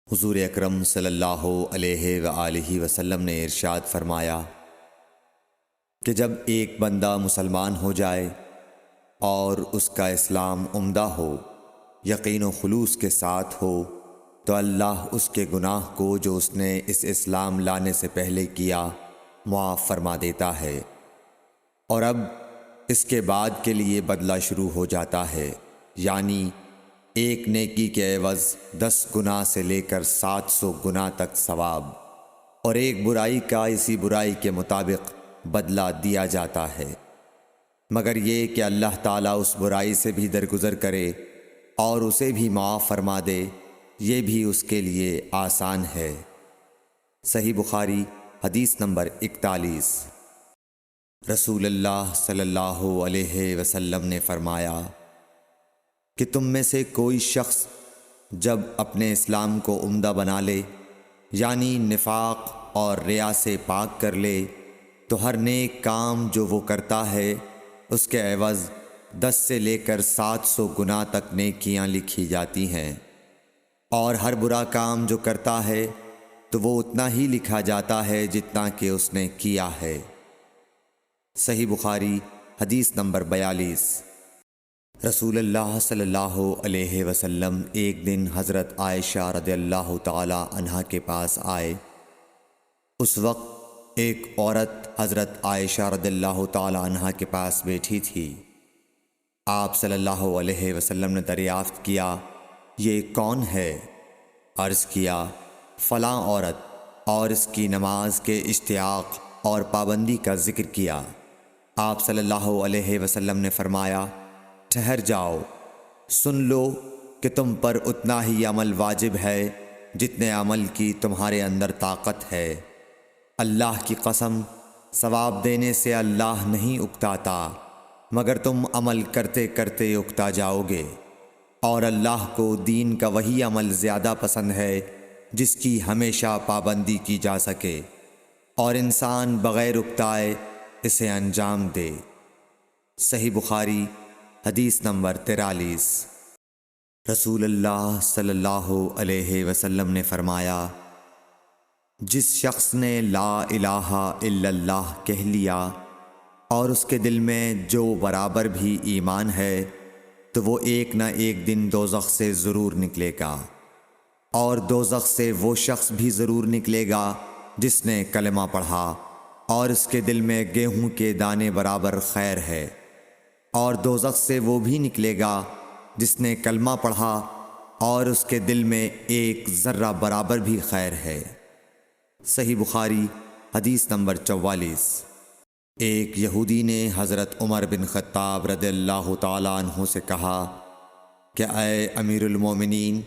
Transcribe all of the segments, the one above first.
حضور اکرم صلی اللہ علیہ وآلہ وسلم نے ارشاد فرمایا کہ جب ایک بندہ مسلمان ہو جائے اور اس کا اسلام عمدہ ہو، یقین و خلوص کے ساتھ ہو، تو اللہ اس کے گناہ کو جو اس نے اس اسلام لانے سے پہلے کیا معاف فرما دیتا ہے، اور اب اس کے بعد کے لیے بدلہ شروع ہو جاتا ہے، یعنی ایک نیکی کے عوض 10 گناہ سے لے کر 700 گناہ تک ثواب، اور ایک برائی کا اسی برائی کے مطابق بدلہ دیا جاتا ہے، مگر یہ کہ اللہ تعالیٰ اس برائی سے بھی درگزر کرے اور اسے بھی معاف فرما دے، یہ بھی اس کے لیے آسان ہے۔ صحیح بخاری حدیث نمبر 41۔ رسول اللہ صلی اللہ علیہ وسلم نے فرمایا کہ تم میں سے کوئی شخص جب اپنے اسلام کو عمدہ بنا لے، یعنی نفاق اور ریا سے پاک کر لے، تو ہر نیک کام جو وہ کرتا ہے اس کے عوض 10 سے لے کر 700 گناہ تک نیکیاں لکھی جاتی ہیں، اور ہر برا کام جو کرتا ہے تو وہ اتنا ہی لکھا جاتا ہے جتنا کہ اس نے کیا ہے۔ صحیح بخاری حدیث نمبر 42۔ رسول اللہ صلی اللہ علیہ وسلم ایک دن حضرت عائشہ رضی اللہ تعالی عنہا کے پاس آئے۔ اس وقت ایک عورت حضرت عائشہ رضی اللہ تعالی عنہا کے پاس بیٹھی تھی۔ آپ صلی اللہ علیہ وسلم نے دریافت کیا، یہ کون ہے؟ عرض کیا، فلاں عورت، اور اس کی نماز کے اشتیاق اور پابندی کا ذکر کیا۔ آپ صلی اللہ علیہ وسلم نے فرمایا، ٹھہر جاؤ، سن لو کہ تم پر اتنا ہی عمل واجب ہے جتنے عمل کی تمہارے اندر طاقت ہے۔ اللہ کی قسم، ثواب دینے سے اللہ نہیں اکتاتا، مگر تم عمل کرتے کرتے اکتا جاؤ گے، اور اللہ کو دین کا وہی عمل زیادہ پسند ہے جس کی ہمیشہ پابندی کی جا سکے، اور انسان بغیر اکتائے اسے انجام دے۔ صحیح بخاری حدیث نمبر 43۔ رسول اللہ صلی اللہ علیہ وسلم نے فرمایا، جس شخص نے لا الہ الا اللہ کہہ لیا اور اس کے دل میں جو برابر بھی ایمان ہے، تو وہ ایک نہ ایک دن دوزخ سے ضرور نکلے گا، اور دوزخ سے وہ شخص بھی ضرور نکلے گا جس نے کلمہ پڑھا اور اس کے دل میں گیہوں کے دانے برابر خیر ہے، اور دوزخ سے وہ بھی نکلے گا جس نے کلمہ پڑھا اور اس کے دل میں ایک ذرہ برابر بھی خیر ہے۔ صحیح بخاری حدیث نمبر 44۔ ایک یہودی نے حضرت عمر بن خطاب رضی اللہ تعالیٰ عنہ سے کہا کہ اے امیر المومنین،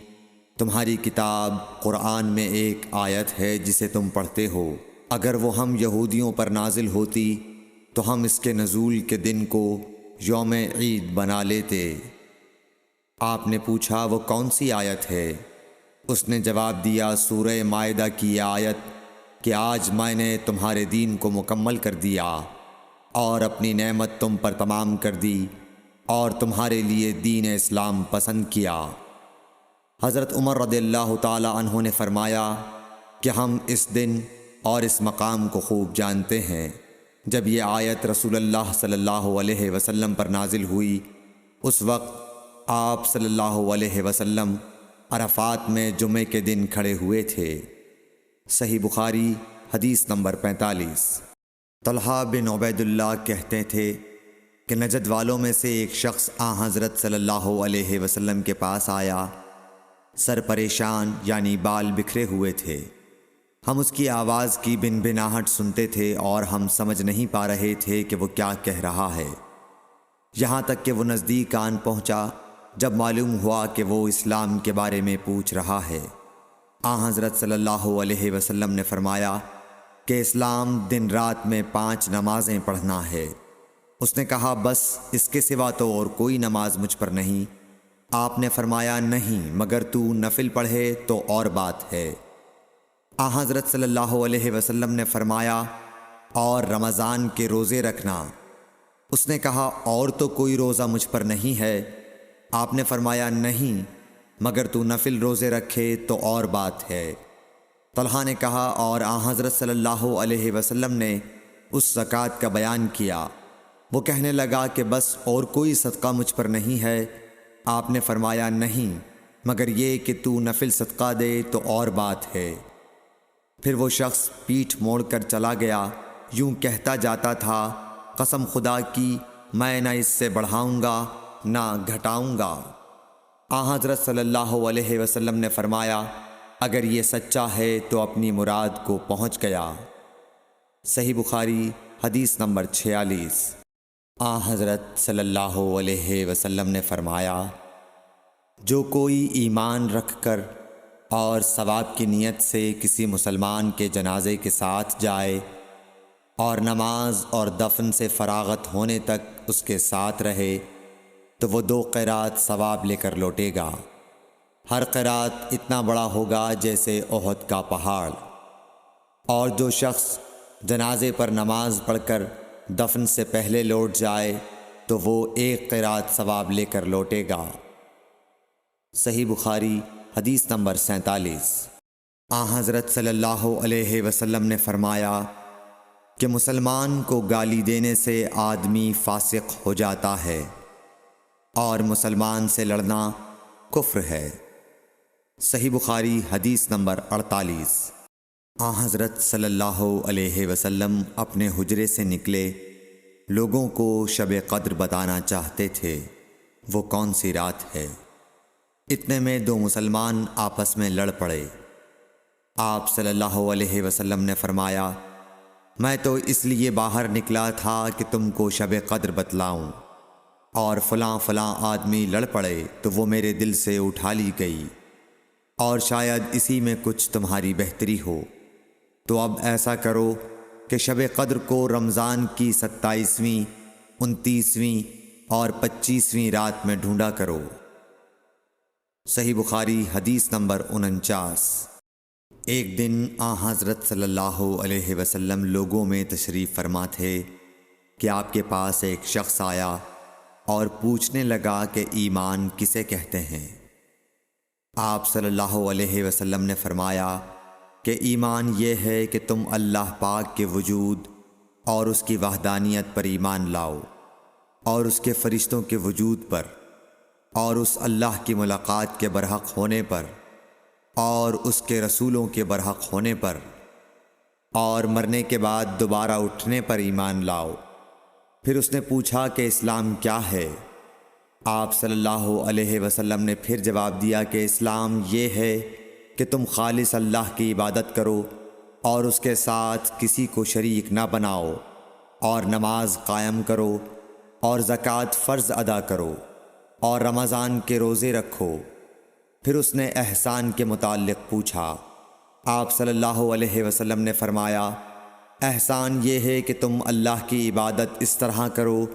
تمہاری کتاب قرآن میں ایک آیت ہے جسے تم پڑھتے ہو، اگر وہ ہم یہودیوں پر نازل ہوتی تو ہم اس کے نزول کے دن کو یوم عید بنا لیتے۔ آپ نے پوچھا، وہ کون سی آیت ہے؟ اس نے جواب دیا، سورہ مائدہ کی یہ آیت کہ آج میں نے تمہارے دین کو مکمل کر دیا اور اپنی نعمت تم پر تمام کر دی اور تمہارے لیے دین اسلام پسند کیا۔ حضرت عمر رضی اللہ تعالی عنہ نے فرمایا کہ ہم اس دن اور اس مقام کو خوب جانتے ہیں۔ جب یہ آیت رسول اللہ صلی اللہ علیہ وسلم پر نازل ہوئی، اس وقت آپ صلی اللہ علیہ وسلم عرفات میں جمعے کے دن کھڑے ہوئے تھے۔ صحیح بخاری حدیث نمبر 45۔ طلحہ بن عبید اللہ کہتے تھے کہ نجد والوں میں سے ایک شخص حضرت صلی اللہ علیہ وسلم کے پاس آیا، سر پریشان یعنی بال بکھرے ہوئے تھے۔ ہم اس کی آواز کی بن بناہٹ سنتے تھے اور ہم سمجھ نہیں پا رہے تھے کہ وہ کیا کہہ رہا ہے، یہاں تک کہ وہ نزدیک آن پہنچا جب معلوم ہوا کہ وہ اسلام کے بارے میں پوچھ رہا ہے۔ حضرت صلی اللہ علیہ وسلم نے فرمایا کہ اسلام دن رات میں 5 نمازیں پڑھنا ہے۔ اس نے کہا، بس اس کے سوا تو اور کوئی نماز مجھ پر نہیں۔ آپ نے فرمایا، نہیں، مگر تو نفل پڑھے تو اور بات ہے۔ حضرت صلی اللہ علیہ وسلم نے فرمایا، اور رمضان کے روزے رکھنا۔ اس نے کہا، اور تو کوئی روزہ مجھ پر نہیں ہے۔ آپ نے فرمایا، نہیں، مگر تو نفل روزے رکھے تو اور بات ہے۔ طلحہ نے کہا اور حضرت صلی اللہ علیہ وسلم نے اس زکوٰۃ کا بیان کیا۔ وہ کہنے لگا کہ بس اور کوئی صدقہ مجھ پر نہیں ہے؟ آپ نے فرمایا نہیں، مگر یہ کہ تو نفل صدقہ دے تو اور بات ہے۔ پھر وہ شخص پیٹھ موڑ کر چلا گیا، یوں کہتا جاتا تھا، قسم خدا کی میں نہ اس سے بڑھاؤں گا نہ گھٹاؤں گا۔ حضرت صلی اللہ علیہ وسلم نے فرمایا، اگر یہ سچا ہے تو اپنی مراد کو پہنچ گیا۔ صحیح بخاری حدیث نمبر 46۔ حضرت صلی اللہ علیہ وسلم نے فرمایا، جو کوئی ایمان رکھ کر اور ثواب کی نیت سے کسی مسلمان کے جنازے کے ساتھ جائے اور نماز اور دفن سے فراغت ہونے تک اس کے ساتھ رہے تو وہ 2 قیرات ثواب لے کر لوٹے گا۔ ہر قیرات اتنا بڑا ہوگا جیسے احد کا پہاڑ۔ اور جو شخص جنازے پر نماز پڑھ کر دفن سے پہلے لوٹ جائے تو وہ 1 قیرات ثواب لے کر لوٹے گا۔ صحیح بخاری حدیث نمبر 47۔ حضرت صلی اللہ علیہ وسلم نے فرمایا کہ مسلمان کو گالی دینے سے آدمی فاسق ہو جاتا ہے اور مسلمان سے لڑنا کفر ہے۔ صحیح بخاری حدیث نمبر 48۔ حضرت صلی اللہ علیہ وسلم اپنے حجرے سے نکلے، لوگوں کو شب قدر بتانا چاہتے تھے وہ کون سی رات ہے۔ اتنے میں 2 مسلمان آپس میں لڑ پڑے۔ آپ صلی اللہ علیہ وسلم نے فرمایا، میں تو اس لیے باہر نکلا تھا کہ تم کو شب قدر بتلاؤں، اور فلاں فلاں آدمی لڑ پڑے تو وہ میرے دل سے اٹھا لی گئی، اور شاید اسی میں کچھ تمہاری بہتری ہو، تو اب ایسا کرو کہ شب قدر کو رمضان کی 27ویں، 29ویں اور 25ویں رات میں ڈھونڈا کرو۔ صحیح بخاری حدیث نمبر 49۔ ایک دن حضرت صلی اللہ علیہ وسلم لوگوں میں تشریف فرما تھے کہ آپ کے پاس ایک شخص آیا اور پوچھنے لگا کہ ایمان کسے کہتے ہیں۔ آپ صلی اللہ علیہ وسلم نے فرمایا کہ ایمان یہ ہے کہ تم اللہ پاک کے وجود اور اس کی وحدانیت پر ایمان لاؤ، اور اس کے فرشتوں کے وجود پر، اور اس اللہ کی ملاقات کے برحق ہونے پر، اور اس کے رسولوں کے برحق ہونے پر، اور مرنے کے بعد دوبارہ اٹھنے پر ایمان لاؤ۔ پھر اس نے پوچھا کہ اسلام کیا ہے؟ آپ صلی اللہ علیہ وسلم نے پھر جواب دیا کہ اسلام یہ ہے کہ تم خالص اللہ کی عبادت کرو اور اس کے ساتھ کسی کو شریک نہ بناؤ، اور نماز قائم کرو، اور زکوٰۃ فرض ادا کرو، اور رمضان کے روزے رکھو۔ پھر اس نے احسان کے متعلق پوچھا۔ آپ صلی اللہ علیہ وسلم نے فرمایا، احسان یہ ہے کہ تم اللہ کی عبادت اس طرح کرو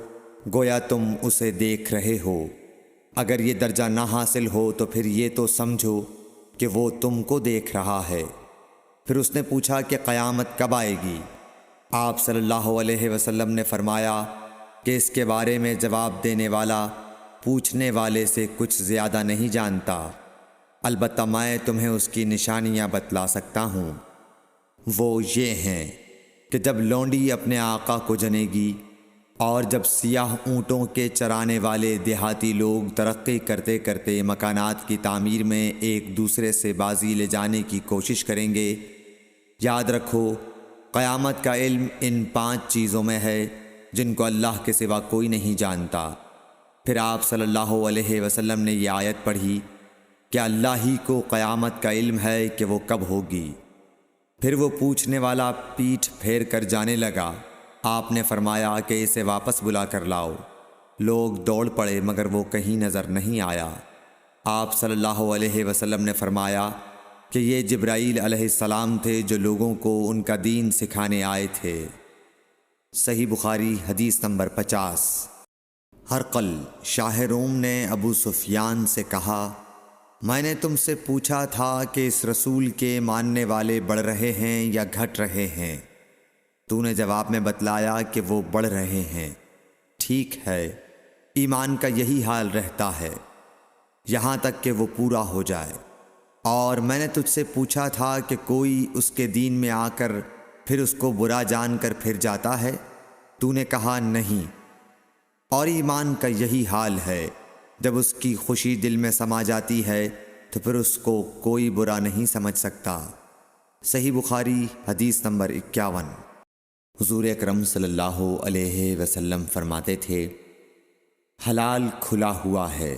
گویا تم اسے دیکھ رہے ہو۔ اگر یہ درجہ نہ حاصل ہو تو پھر یہ تو سمجھو کہ وہ تم کو دیکھ رہا ہے۔ پھر اس نے پوچھا کہ قیامت کب آئے گی؟ آپ صلی اللہ علیہ وسلم نے فرمایا کہ اس کے بارے میں جواب دینے والا پوچھنے والے سے کچھ زیادہ نہیں جانتا، البتہ میں تمہیں اس کی نشانیاں بتلا سکتا ہوں۔ وہ یہ ہیں کہ جب لونڈی اپنے آقا کو جنے گی، اور جب سیاہ اونٹوں کے چرانے والے دیہاتی لوگ ترقی کرتے کرتے مکانات کی تعمیر میں ایک دوسرے سے بازی لے جانے کی کوشش کریں گے، یاد رکھو قیامت کا علم ان 5 چیزوں میں ہے جن کو اللہ کے سوا کوئی نہیں جانتا۔ پھر آپ صلی اللہ علیہ وسلم نے یہ آیت پڑھی کہ اللہ ہی کو قیامت کا علم ہے کہ وہ کب ہوگی۔ پھر وہ پوچھنے والا پیٹھ پھیر کر جانے لگا۔ آپ نے فرمایا کہ اسے واپس بلا کر لاؤ۔ لوگ دوڑ پڑے مگر وہ کہیں نظر نہیں آیا۔ آپ صلی اللہ علیہ وسلم نے فرمایا کہ یہ جبرائیل علیہ السلام تھے جو لوگوں کو ان کا دین سکھانے آئے تھے۔ صحیح بخاری حدیث نمبر 50۔ ہرقل شاہ روم نے ابو سفیان سے کہا، میں نے تم سے پوچھا تھا کہ اس رسول کے ماننے والے بڑھ رہے ہیں یا گھٹ رہے ہیں؟ تو نے جواب میں بتلایا کہ وہ بڑھ رہے ہیں۔ ٹھیک ہے، ایمان کا یہی حال رہتا ہے۔ یہاں تک کہ وہ پورا ہو جائے۔ اور میں نے تجھ سے پوچھا تھا کہ کوئی اس کے دین میں آ کر پھر اس کو برا جان کر پھر جاتا ہے؟ تو نے کہا نہیں۔ اور ایمان کا یہی حال ہے، جب اس کی خوشی دل میں سما جاتی ہے تو پھر اس کو کوئی برا نہیں سمجھ سکتا۔ صحیح بخاری حدیث نمبر 51۔ حضور اکرم صلی اللہ علیہ وسلم فرماتے تھے، حلال کھلا ہوا ہے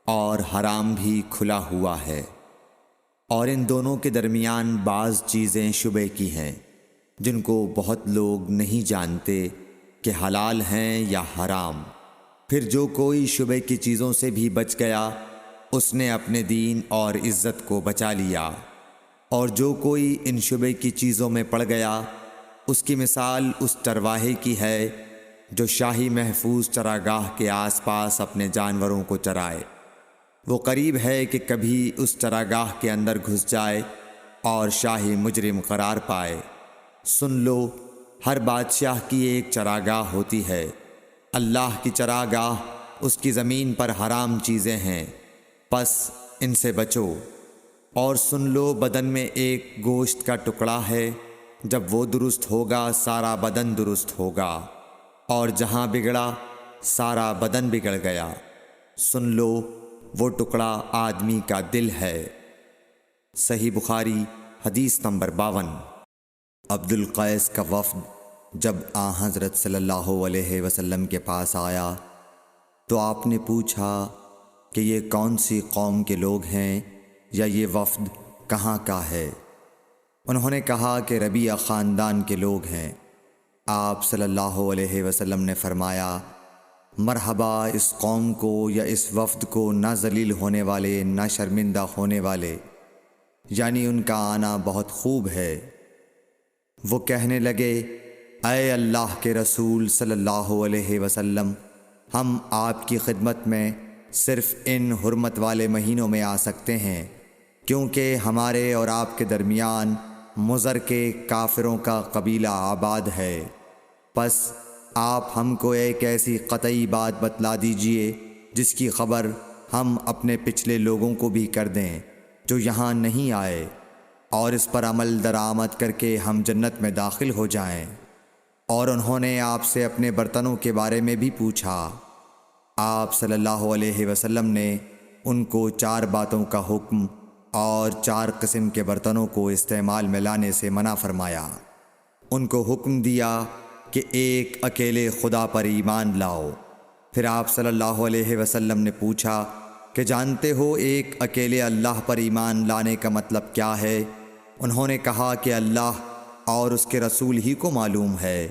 اور حرام بھی کھلا ہوا ہے، اور ان دونوں کے درمیان بعض چیزیں شبے کی ہیں جن کو بہت لوگ نہیں جانتے کہ حلال ہیں یا حرام۔ پھر جو کوئی شبے کی چیزوں سے بھی بچ گیا اس نے اپنے دین اور عزت کو بچا لیا، اور جو کوئی ان شبے کی چیزوں میں پڑ گیا اس کی مثال اس چرواہے کی ہے جو شاہی محفوظ چراگاہ کے آس پاس اپنے جانوروں کو چرائے۔ وہ قریب ہے کہ کبھی اس چراگاہ کے اندر گھس جائے اور شاہی مجرم قرار پائے۔ سن لو، ہر بادشاہ کی ایک چراگاہ ہوتی ہے، اللہ کی چراگاہ اس کی زمین پر حرام چیزیں ہیں، پس ان سے بچو۔ اور سن لو، بدن میں ایک گوشت کا ٹکڑا ہے، جب وہ درست ہوگا سارا بدن درست ہوگا، اور جہاں بگڑا سارا بدن بگڑ گیا۔ سن لو، وہ ٹکڑا آدمی کا دل ہے۔ صحیح بخاری حدیث نمبر 52۔ عبد القیس کا وفد جب حضرت صلی اللہ علیہ وسلم کے پاس آیا تو آپ نے پوچھا کہ یہ کون سی قوم کے لوگ ہیں یا یہ وفد کہاں کا ہے؟ انہوں نے کہا کہ ربیعہ خاندان کے لوگ ہیں۔ آپ صلی اللہ علیہ وسلم نے فرمایا، مرحبا اس قوم کو یا اس وفد کو، نہ ذلیل ہونے والے نہ شرمندہ ہونے والے، یعنی ان کا آنا بہت خوب ہے۔ وہ کہنے لگے، اے اللہ کے رسول صلی اللہ علیہ وسلم، ہم آپ کی خدمت میں صرف ان حرمت والے مہینوں میں آ سکتے ہیں، کیونکہ ہمارے اور آپ کے درمیان مضر کے کافروں کا قبیلہ آباد ہے۔ پس آپ ہم کو ایک ایسی قطعی بات بتلا دیجئے جس کی خبر ہم اپنے پچھلے لوگوں کو بھی کر دیں جو یہاں نہیں آئے، اور اس پر عمل درآمد کر کے ہم جنت میں داخل ہو جائیں۔ اور انہوں نے آپ سے اپنے برتنوں کے بارے میں بھی پوچھا۔ آپ صلی اللہ علیہ وسلم نے ان کو 4 باتوں کا حکم اور 4 قسم کے برتنوں کو استعمال میں لانے سے منع فرمایا۔ ان کو حکم دیا کہ ایک اکیلے خدا پر ایمان لاؤ۔ پھر آپ صلی اللہ علیہ وسلم نے پوچھا کہ جانتے ہو ایک اکیلے اللہ پر ایمان لانے کا مطلب کیا ہے؟ انہوں نے کہا کہ اللہ اور اس کے رسول ہی کو معلوم ہے۔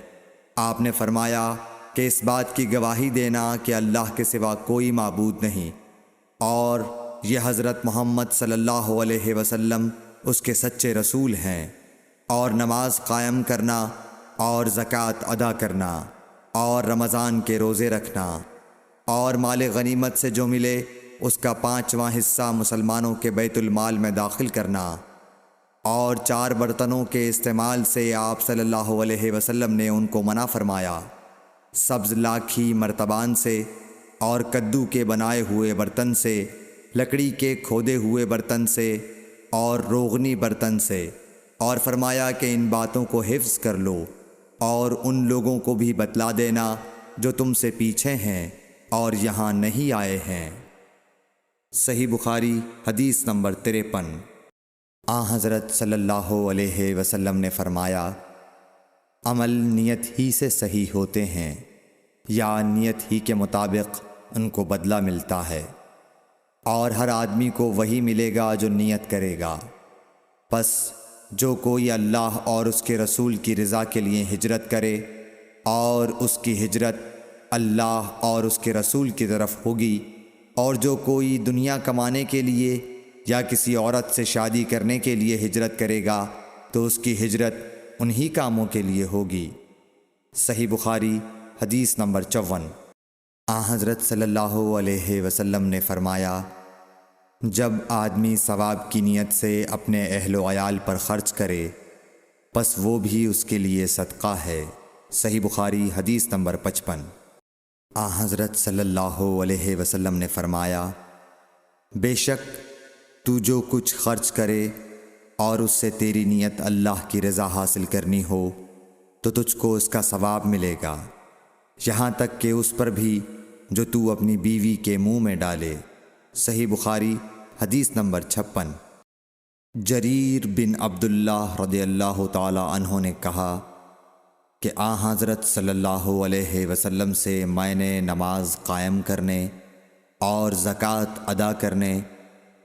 آپ نے فرمایا کہ اس بات کی گواہی دینا کہ اللہ کے سوا کوئی معبود نہیں، اور یہ حضرت محمد صلی اللہ علیہ وسلم اس کے سچے رسول ہیں، اور نماز قائم کرنا اور زکوٰۃ ادا کرنا اور رمضان کے روزے رکھنا اور مال غنیمت سے جو ملے اس کا 5واں حصہ مسلمانوں کے بیت المال میں داخل کرنا، اور 4 برتنوں کے استعمال سے آپ صلی اللہ علیہ وسلم نے ان کو منع فرمایا، سبز لاکھی مرتبان سے اور کدو کے بنائے ہوئے برتن سے، لکڑی کے کھودے ہوئے برتن سے اور روغنی برتن سے، اور فرمایا کہ ان باتوں کو حفظ کر لو اور ان لوگوں کو بھی بتلا دینا جو تم سے پیچھے ہیں اور یہاں نہیں آئے ہیں۔ صحیح بخاری حدیث نمبر 53۔ حضرت صلی اللہ علیہ وسلم نے فرمایا، عمل نیت ہی سے صحیح ہوتے ہیں یا نیت ہی کے مطابق ان کو بدلہ ملتا ہے، اور ہر آدمی کو وہی ملے گا جو نیت کرے گا۔ پس جو کوئی اللہ اور اس کے رسول کی رضا کے لیے ہجرت کرے اور اس کی ہجرت اللہ اور اس کے رسول کی طرف ہوگی، اور جو کوئی دنیا کمانے کے لیے یا کسی عورت سے شادی کرنے کے لیے ہجرت کرے گا تو اس کی ہجرت انہی کاموں کے لیے ہوگی۔ صحیح بخاری حدیث نمبر 54۔ حضرت صلی اللہ علیہ وسلم نے فرمایا، جب آدمی ثواب کی نیت سے اپنے اہل و عیال پر خرچ کرے پس وہ بھی اس کے لیے صدقہ ہے۔ صحیح بخاری حدیث نمبر 55۔ حضرت صلی اللہ علیہ وسلم نے فرمایا، بے شک تو جو کچھ خرچ کرے اور اس سے تیری نیت اللہ کی رضا حاصل کرنی ہو تو تجھ کو اس کا ثواب ملے گا، یہاں تک کہ اس پر بھی جو تو اپنی بیوی کے منہ میں ڈالے۔ صحیح بخاری حدیث نمبر 56۔ جریر بن عبداللہ رضی اللہ تعالی عنہ نے کہا کہ حضرت صلی اللہ علیہ وسلم سے میں نے نماز قائم کرنے اور زکوٰۃ ادا کرنے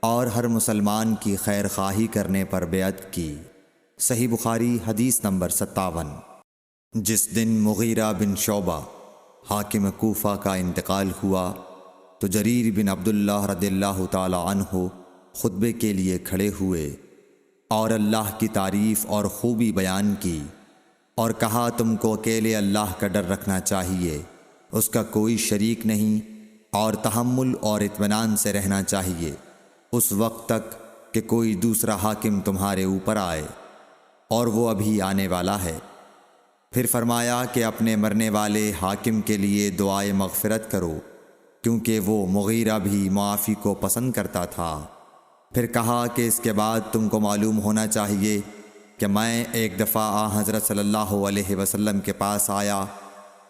اور ہر مسلمان کی خیر خواہی کرنے پر بیعت کی۔ صحیح بخاری حدیث نمبر 57۔ جس دن مغیرہ بن شعبہ حاکم کوفہ کا انتقال ہوا تو جریر بن عبداللہ رضی اللہ تعالی عنہ خطبے کے لیے کھڑے ہوئے اور اللہ کی تعریف اور خوبی بیان کی اور کہا تم کو اکیلے اللہ کا ڈر رکھنا چاہیے، اس کا کوئی شریک نہیں، اور تحمل اور اطمینان سے رہنا چاہیے اس وقت تک کہ کوئی دوسرا حاکم تمہارے اوپر آئے، اور وہ ابھی آنے والا ہے۔ پھر فرمایا کہ اپنے مرنے والے حاکم کے لیے دعائے مغفرت کرو، کیونکہ وہ مغیرہ بھی معافی کو پسند کرتا تھا۔ پھر کہا کہ اس کے بعد تم کو معلوم ہونا چاہیے کہ میں ایک دفعہ حضرت صلی اللہ علیہ وسلم کے پاس آیا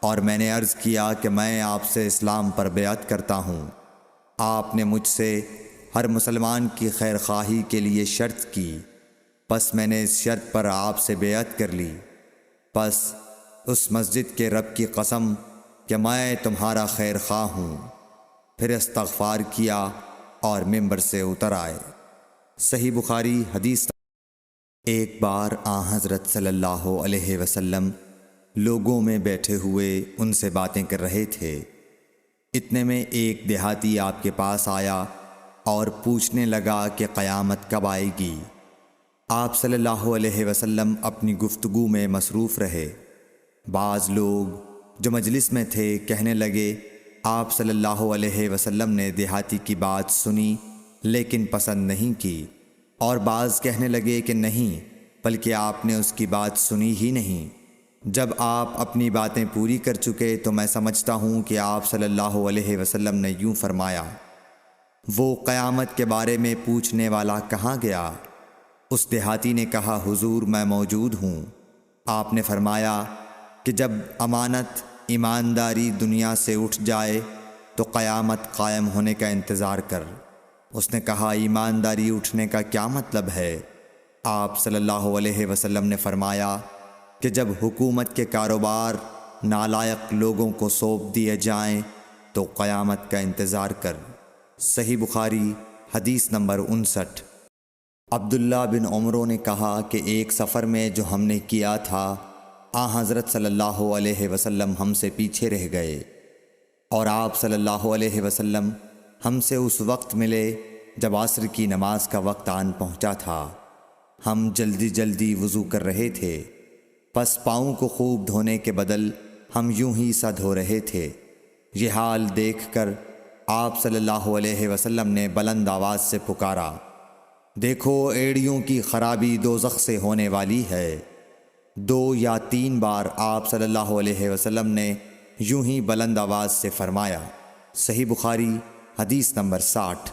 اور میں نے عرض کیا کہ میں آپ سے اسلام پر بیعت کرتا ہوں۔ آپ نے مجھ سے ہر مسلمان کی خیر خواہی کے لیے شرط کی، پس میں نے اس شرط پر آپ سے بیعت کر لی۔ پس اس مسجد کے رب کی قسم کہ میں تمہارا خیر خواہ ہوں۔ پھر استغفار کیا اور ممبر سے اتر آئے۔ صحیح بخاری حدیث۔ ایک بار حضرت صلی اللہ علیہ وسلم لوگوں میں بیٹھے ہوئے ان سے باتیں کر رہے تھے، اتنے میں ایک دیہاتی آپ کے پاس آیا اور پوچھنے لگا کہ قیامت کب آئے گی؟ آپ صلی اللہ علیہ وسلم اپنی گفتگو میں مصروف رہے۔ بعض لوگ جو مجلس میں تھے کہنے لگے آپ صلی اللہ علیہ وسلم نے دیہاتی کی بات سنی لیکن پسند نہیں کی، اور بعض کہنے لگے کہ نہیں بلکہ آپ نے اس کی بات سنی ہی نہیں۔ جب آپ اپنی باتیں پوری کر چکے تو میں سمجھتا ہوں کہ آپ صلی اللہ علیہ وسلم نے یوں فرمایا، وہ قیامت کے بارے میں پوچھنے والا کہاں گیا؟ اس دیہاتی نے کہا حضور میں موجود ہوں۔ آپ نے فرمایا کہ جب امانت ایمانداری دنیا سے اٹھ جائے تو قیامت قائم ہونے کا انتظار کر۔ اس نے کہا ایمانداری اٹھنے کا کیا مطلب ہے؟ آپ صلی اللہ علیہ وسلم نے فرمایا کہ جب حکومت کے کاروبار نالائق لوگوں کو سونپ دیے جائیں تو قیامت کا انتظار کر۔ صحیح بخاری حدیث نمبر 59۔ عبداللہ بن عمرو نے کہا کہ ایک سفر میں جو ہم نے کیا تھا حضرت صلی اللہ علیہ وسلم ہم سے پیچھے رہ گئے، اور آپ صلی اللہ علیہ وسلم ہم سے اس وقت ملے جب عصر کی نماز کا وقت آن پہنچا تھا۔ ہم جلدی جلدی وضو کر رہے تھے، پس پاؤں کو خوب دھونے کے بدل ہم یوں ہی سا دھو رہے تھے۔ یہ حال دیکھ کر آپ صلی اللہ علیہ وسلم نے بلند آواز سے پکارا، دیکھو ایڑیوں کی خرابی دوزخ سے ہونے والی ہے۔ 2 یا 3 بار آپ صلی اللہ علیہ وسلم نے یوں ہی بلند آواز سے فرمایا۔ صحیح بخاری حدیث نمبر 60۔